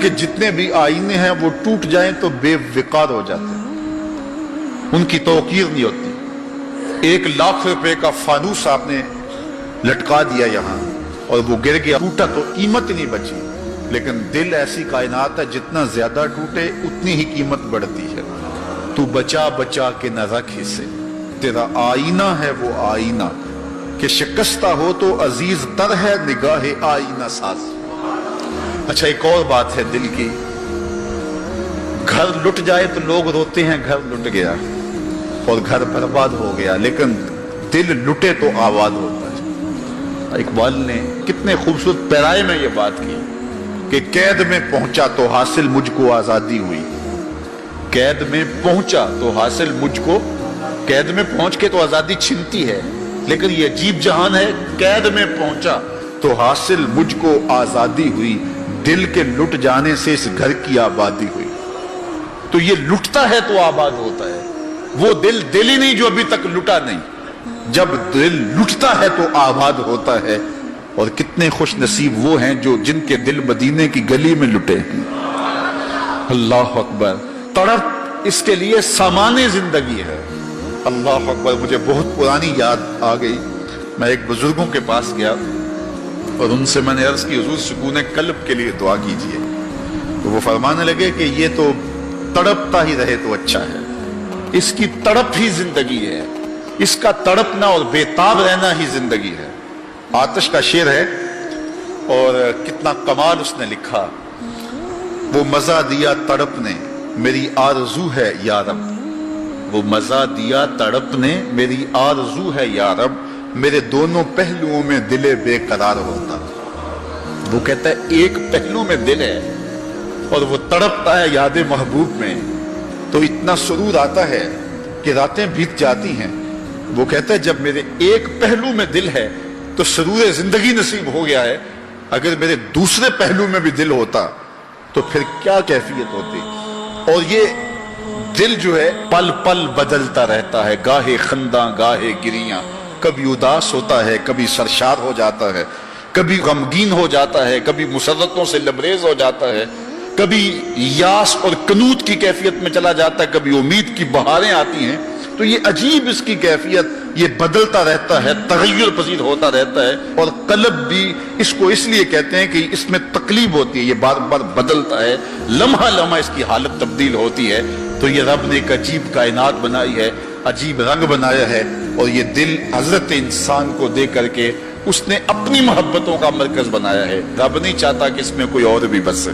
کے جتنے بھی آئینے ہیں وہ ٹوٹ جائیں تو بے وقار ہو جاتے ہیں، ان کی توقیر نہیں ہوتی۔ 1,00,000 روپے کا فانوس آپ نے لٹکا دیا یہاں اور وہ گر گیا، ٹوٹا تو قیمت نہیں بچی، لیکن دل ایسی کائنات ہے جتنا زیادہ ٹوٹے اتنی ہی قیمت بڑھتی ہے۔ تو بچا بچا کے نہ رکھ اسے، تیرا آئینہ ہے وہ آئینہ کہ شکستہ ہو تو عزیز تر ہے نگاہ آئینہ ساز۔ اچھا ایک اور بات ہے دل کی، گھر لٹ جائے تو لوگ روتے ہیں گھر لٹ گیا اور گھر برباد ہو گیا، لیکن دل لٹے تو آباد ہوتا ہے۔ اقبال نے کتنے خوبصورت پیرائے میں یہ بات کی کہ قید میں پہنچا تو حاصل مجھ کو آزادی ہوئی، قید میں پہنچا تو حاصل مجھ کو، قید میں پہنچ کے تو آزادی چھنتی ہے، لیکن یہ عجیب جہان ہے، قید میں پہنچا تو حاصل مجھ کو آزادی ہوئی، دل کے لٹ جانے سے اس گھر کی آبادی ہوئی۔ تو یہ لٹتا ہے تو آباد ہوتا ہے، وہ دل دل ہی نہیں جو ابھی تک لٹا نہیں، جب دل لٹتا ہے تو آباد ہوتا ہے۔ اور کتنے خوش نصیب وہ ہیں جو جن کے دل مدینے کی گلی میں لٹے ہیں۔ اللہ اکبر، تڑپ اس کے لیے سامان زندگی ہے۔ اللہ اکبر، مجھے بہت پرانی یاد آ گئی، میں ایک بزرگوں کے پاس گیا اور ان سے میں نے عرض کی حضور سکون قلب کے لیے دعا کیجئے، تو وہ فرمانے لگے کہ یہ تو تڑپتا ہی رہے تو اچھا ہے، اس کی تڑپ ہی زندگی ہے، اس کا تڑپنا اور بےتاب رہنا ہی زندگی ہے۔ آتش کا شعر ہے اور کتنا کمال اس نے لکھا، وہ مزہ دیا تڑپ نے میری آرزو ہے یا رب، وہ مزہ دیا تڑپ نے میری آرزو ہے یا رب، میرے دونوں پہلوؤں میں دل بے قرار ہوتا۔ وہ کہتا ہے ایک پہلو میں دل ہے اور وہ تڑپتا ہے یاد محبوب میں، تو اتنا سرور آتا ہے کہ راتیں بیت جاتی ہیں۔ وہ کہتا ہے جب میرے ایک پہلو میں دل ہے تو سرور زندگی نصیب ہو گیا ہے، اگر میرے دوسرے پہلو میں بھی دل ہوتا تو پھر کیا کیفیت ہوتی۔ اور یہ دل جو ہے پل پل بدلتا رہتا ہے، گاہے خنداں گاہے گریاں، کبھی اداس ہوتا ہے، کبھی سرشار ہو جاتا ہے، کبھی غمگین ہو جاتا ہے، کبھی مسرتوں سے لبریز ہو جاتا ہے، کبھی یاس اور قنوط کی کیفیت میں چلا جاتا ہے، کبھی امید کی بہاریں آتی ہیں۔ تو یہ عجیب اس کی کیفیت، یہ بدلتا رہتا ہے، تغیر پذیر ہوتا رہتا ہے، اور قلب بھی اس کو اس لیے کہتے ہیں کہ اس میں تقلیب ہوتی ہے، یہ بار بار بدلتا ہے، لمحہ لمحہ اس کی حالت تبدیل ہوتی ہے۔ تو یہ رب نے ایک عجیب کائنات بنائی ہے، عجیب رنگ بنایا ہے، اور یہ دل حضرت انسان کو دے کر کے اس نے اپنی محبتوں کا مرکز بنایا ہے۔ رب نہیں چاہتا کہ اس میں کوئی اور بھی بسے،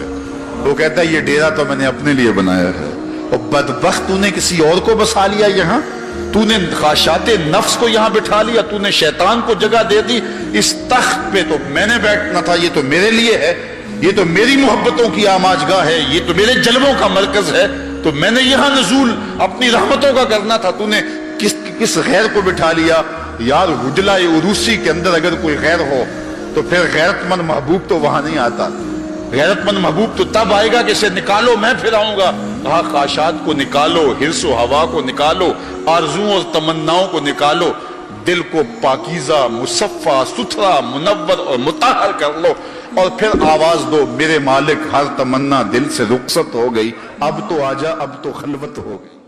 وہ کہتا ہے یہ ڈیرا تو میں نے اپنے لیے بنایا ہے، اور بدبخت تو نے کسی اور کو بسا لیا یہاں، تو نے خواہشات نفس کو یہاں بٹھا لیا، تو نے شیطان کو جگہ دے دی، اس تخت پہ تو میں نے بیٹھنا تھا، یہ تو میرے لیے ہے، یہ تو میری محبتوں کی آماجگاہ ہے، یہ تو میرے جلووں کا مرکز ہے، تو میں نے یہاں نزول اپنی رحمتوں کا کرنا تھا، تو نے کس غیر کو بٹھا لیا۔ یار حجلہ عروسی کے اندر اگر کوئی غیر ہو تو پھر غیرت مند محبوب تو وہاں نہیں آتا، غیرت مند محبوب تو تب آئے گا کہ اسے نکالو میں پھر آؤں گا۔ کہا خواہشات کو نکالو، حرص و ہوا کو نکالو، آرزوؤں اور تمناؤں کو نکالو، دل کو پاکیزہ مصفہ ستھرا منور اور مطہر کر لو، اور پھر آواز دو میرے مالک ہر تمنا دل سے رخصت ہو گئی، اب تو آجا اب تو خلوت ہو گئی۔